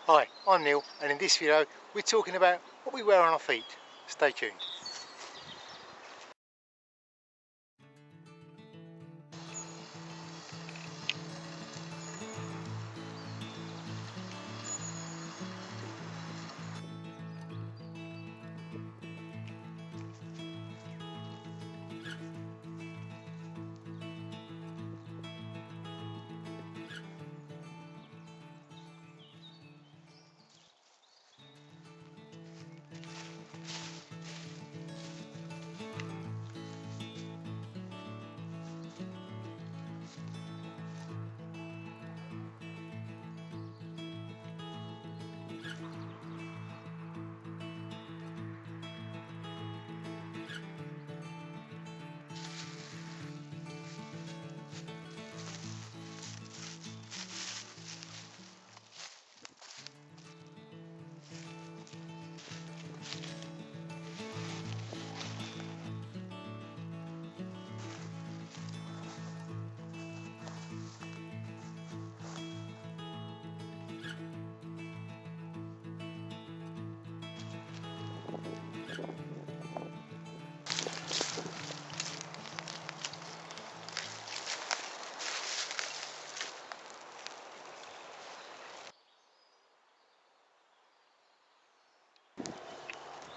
Hi, I'm Neil, and in this video we're talking about what we wear on our feet. Stay tuned.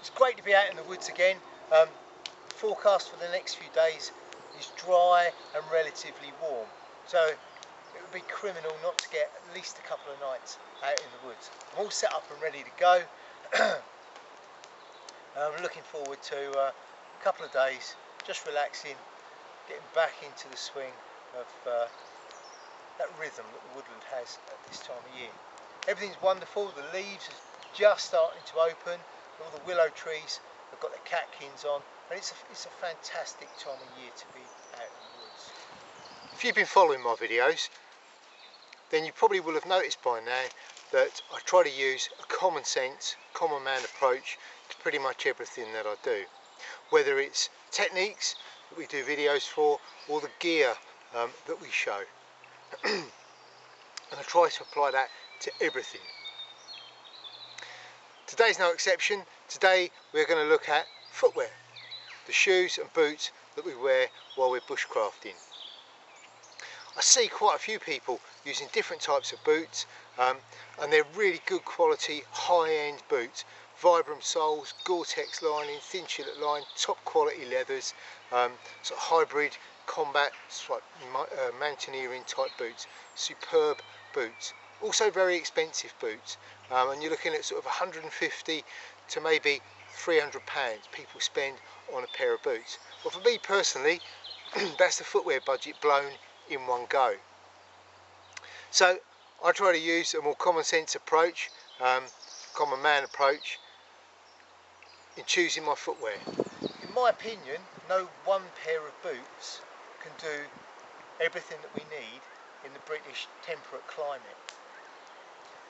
It's great to be out in the woods again. Forecast for the next few days is dry and relatively warm, so it would be criminal not to get at least a couple of nights out in the woods. I'm all set up and ready to go. I'm looking forward to a couple of days just relaxing, getting back into the swing of that rhythm that the woodland has at this time of year. Everything's wonderful, the leaves are just starting to open, all the willow trees have got their catkins on, and it's a fantastic time of year to be out in the woods. If you've been following my videos, then you probably will have noticed by now that I try to use a common sense, common man approach to pretty much everything that I do. Whether it's techniques that we do videos for, or the gear that we show. And I try to apply that to everything. Today's no exception. Today we're going to look at footwear, the shoes and boots that we wear while we're bushcrafting. I see quite a few people using different types of boots, and they're really good quality, high-end boots. Vibram soles, Gore-Tex lining, thin chillet line, top quality leathers, sort of hybrid combat, sort of mountaineering type boots. Superb boots. Also very expensive boots, and you're looking at sort of 150 to maybe £300 people spend on a pair of boots. Well, for me personally, that's the footwear budget blown in one go. So I try to use a more common sense approach, common man approach in choosing my footwear. In my opinion, no one pair of boots can do everything that we need in the British temperate climate.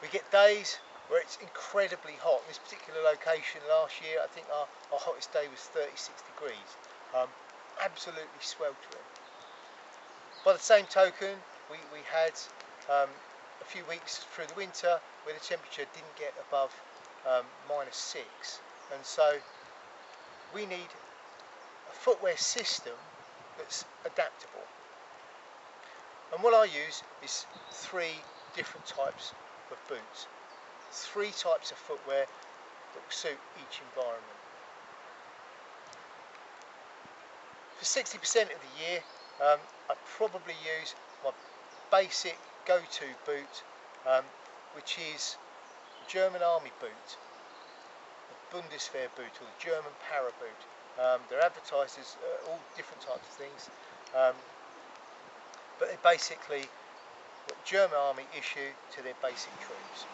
We get days where it's incredibly hot. In this particular location last year, I think our hottest day was 36 degrees. Absolutely sweltering. By the same token, we had a few weeks through the winter where the temperature didn't get above -6, and so we need a footwear system that's adaptable. And what I use is 3 different types of boots, 3 types of footwear that will suit each environment. For 60% of the year, I probably use my basic go-to boot, which is the German Army boot, the Bundeswehr boot, or the German para boot. They're advertised as all different types of things, but they're basically what the German Army issue to their basic troops.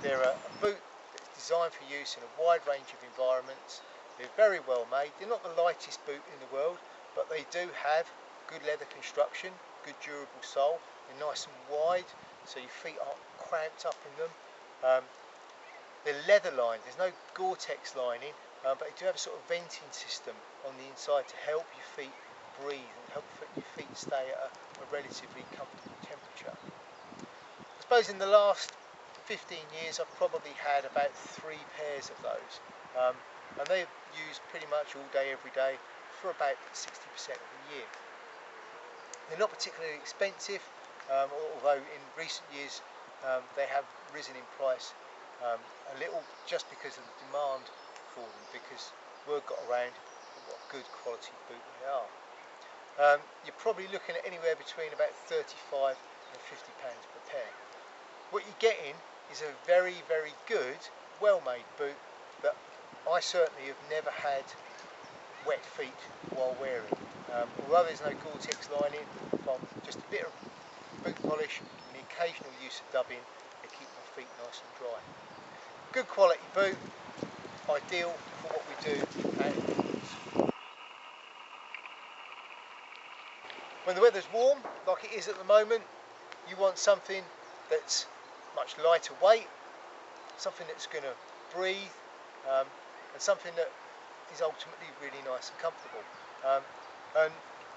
They're a boot that's designed for use in a wide range of environments. They're very well made. They're not the lightest boot in the world, but they do have good leather construction, good durable sole. They're nice and wide, so your feet aren't cramped up in them. They're leather lined. There's no Gore-Tex lining, but they do have a sort of venting system on the inside to help your feet breathe and help your feet stay at a relatively comfortable temperature. I suppose in the last 15 years I've probably had about 3 pairs of those, and they're used pretty much all day every day for about 60% of the year. They're not particularly expensive, although in recent years they have risen in price a little, just because of the demand for them, because word got around what a good quality boot they are. You're probably looking at anywhere between about £35 and £50 per pair. What you're getting is a very, very good, well-made boot that I certainly have never had wet feet while wearing. Although there's no Gore-Tex lining, from just a bit of boot polish and the occasional use of dubbing, they keep my feet nice and dry. Good quality boot, ideal for what we do outdoors. When the weather's warm, like it is at the moment, you want something that's much lighter weight, something that's going to breathe, and something that is ultimately really nice and comfortable. And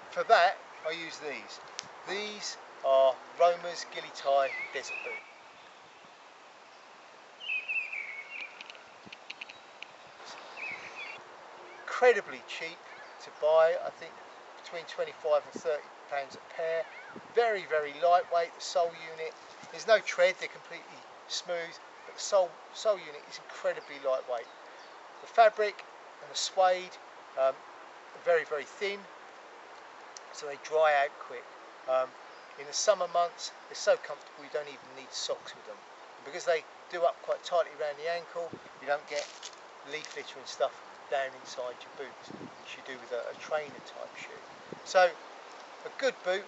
for that, I use these. These are Roma's Ghillie Tie Desert Boot. Incredibly cheap to buy, I think between 25 and 30 pounds a pair. Very, very lightweight. The sole unit, there's no tread, they're completely smooth, but the sole unit is incredibly lightweight. The fabric and the suede are very, very thin, so they dry out quick. In the summer months, they're so comfortable you don't even need socks with them. And because they do up quite tightly around the ankle, you don't get leaf litter and stuff down inside your boots, which you do with a trainer type shoe. So a good boot.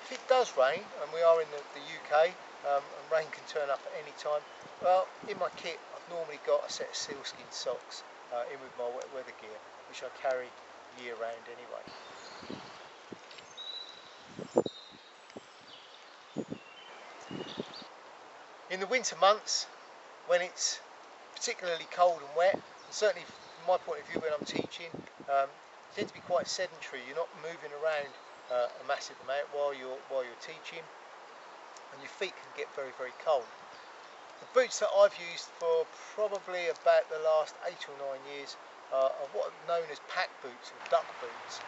If it does rain, and we are in the UK, and rain can turn up at any time, well, in my kit I've normally got a set of sealskin socks in with my wet weather gear, which I carry year round anyway. In the winter months, when it's particularly cold and wet, and certainly from my point of view when I'm teaching, it tends to be quite sedentary. You're not moving around a massive amount while you're teaching, and your feet can get very, very cold. The boots that I've used for probably about the last 8 or 9 years are what are known as pack boots or duck boots.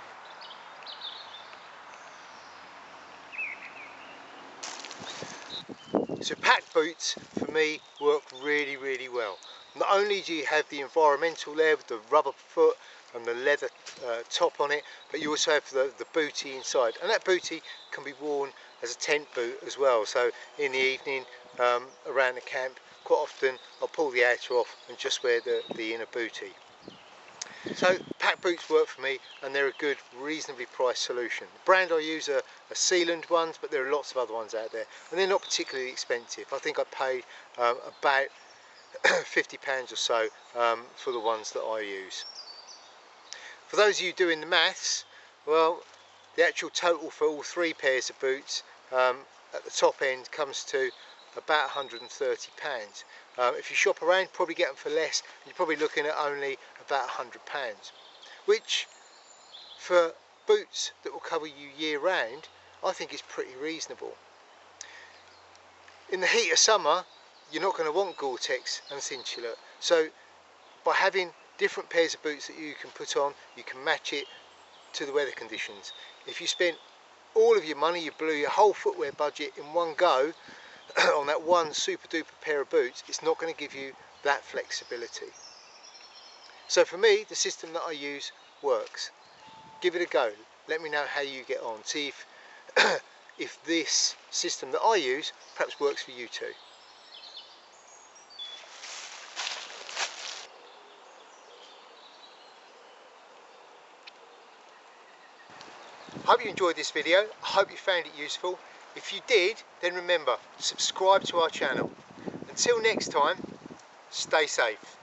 So pack boots for me work really, really well. Not only do you have the environmental there with the rubber foot and the leather top on it, but you also have the bootie inside, and that bootie can be worn as a tent boot as well. So in the evening around the camp, quite often I'll pull the outer off and just wear the inner bootie. So pack boots work for me, and they're a good, reasonably priced solution. The brand I use are Seeland ones, but there are lots of other ones out there, and they're not particularly expensive. I think I paid about £50 or so for the ones that I use. For those of you doing the maths, well, the actual total for all 3 pairs of boots at the top end comes to about £130. If you shop around, probably get them for less. You're probably looking at only about £100, which for boots that will cover you year round, I think is pretty reasonable. In the heat of summer, you're not going to want Gore-Tex and Cinchulate, so by having different pairs of boots that you can put on, you can match it to the weather conditions. If you spent all of your money, you blew your whole footwear budget in one go on that one super duper pair of boots, it's not going to give you that flexibility. So for me, the system that I use works. Give it a go. Let me know how you get on. See if this system that I use perhaps works for you too. I hope you enjoyed this video. I hope you found it useful. If you did, then remember, subscribe to our channel. Until next time, stay safe.